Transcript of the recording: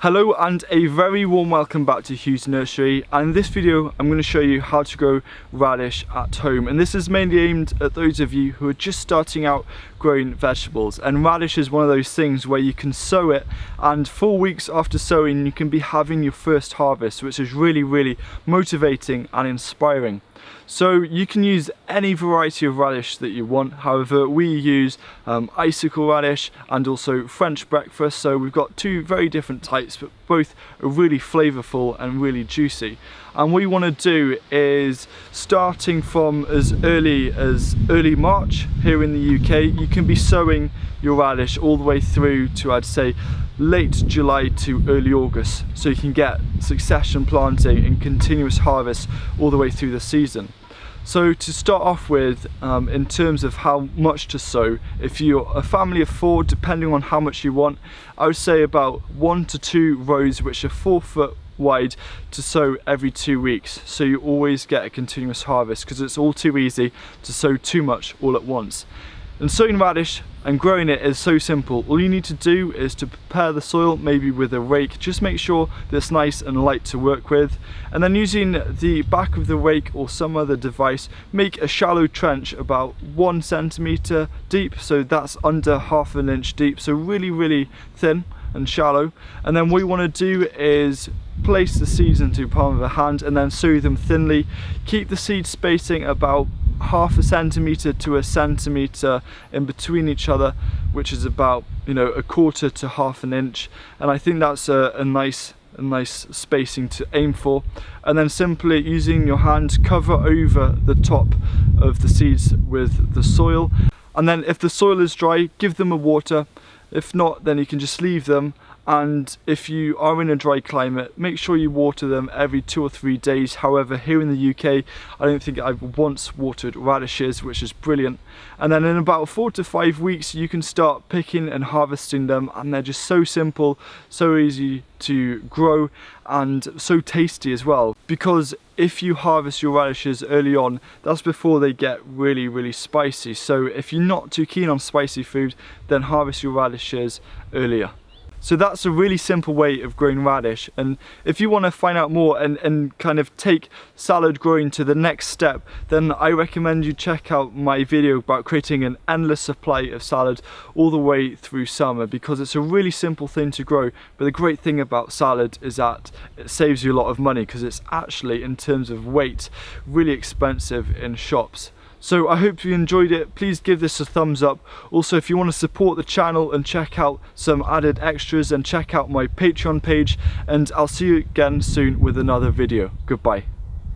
Hello and a very warm welcome back to HuwsNursery, and in this video I'm going to show you how to grow radish at home, and this is mainly aimed at those of you who are just starting out growing vegetables. And radish is one of those things where you can sow it and 4 weeks after sowing you can be having your first harvest, which is really motivating and inspiring. So you can use any variety of radish that you want. However, we use Icicle radish and also French breakfast, so we've got two very different types, but both are really flavourful and really juicy. And what you want to do is, starting from as early March here in the UK, you can be sowing your radish all the way through to, I'd say, late July to early August, so you can get succession planting and continuous harvest all the way through the season. So to start off with, in terms of how much to sow, if you're a family of 4, depending on how much you want, I would say about 1 to 2 rows which are 4 foot wide to sow every 2 weeks, so you always get a continuous harvest, because it's all too easy to sow too much all at once. And sowing radish and growing it is so simple. All you need to do is to prepare the soil, maybe with a rake. Just make sure that it's nice and light to work with, and then using the back of the rake or some other device, make a shallow trench about 1 centimetre deep, so that's under ½ an inch deep, so really thin and shallow. And then what you want to do is place the seeds into the palm of a hand and then sow them thinly. Keep the seed spacing about ½ a centimetre to 1 centimetre in between each other, which is about, you know, 1/4 to ½ an inch, and I think that's a nice spacing to aim for. And then simply using your hand, cover over the top of the seeds with the soil, and then if the soil is dry, give them a water. If not, then you can just leave them. And if you are in a dry climate, make sure you water them every 2 or 3 days. However, here in the UK, I don't think I've once watered radishes, which is brilliant. And then in about 4 to 5 weeks, you can start picking and harvesting them, and they're just so simple, so easy to grow, and so tasty as well. Because if you harvest your radishes early on, that's before they get really spicy. So if you're not too keen on spicy food, then harvest your radishes earlier. So that's a really simple way of growing radish, and if you want to find out more and kind of take salad growing to the next step, then I recommend you check out my video about creating an endless supply of salad all the way through summer, because it's a really simple thing to grow. But the great thing about salad is that it saves you a lot of money, because it's actually, in terms of weight, really expensive in shops. So I hope you enjoyed it. Please give this a thumbs up. Also, if you want to support the channel and check out some added extras, and check out my Patreon page, and I'll see you again soon with another video. Goodbye.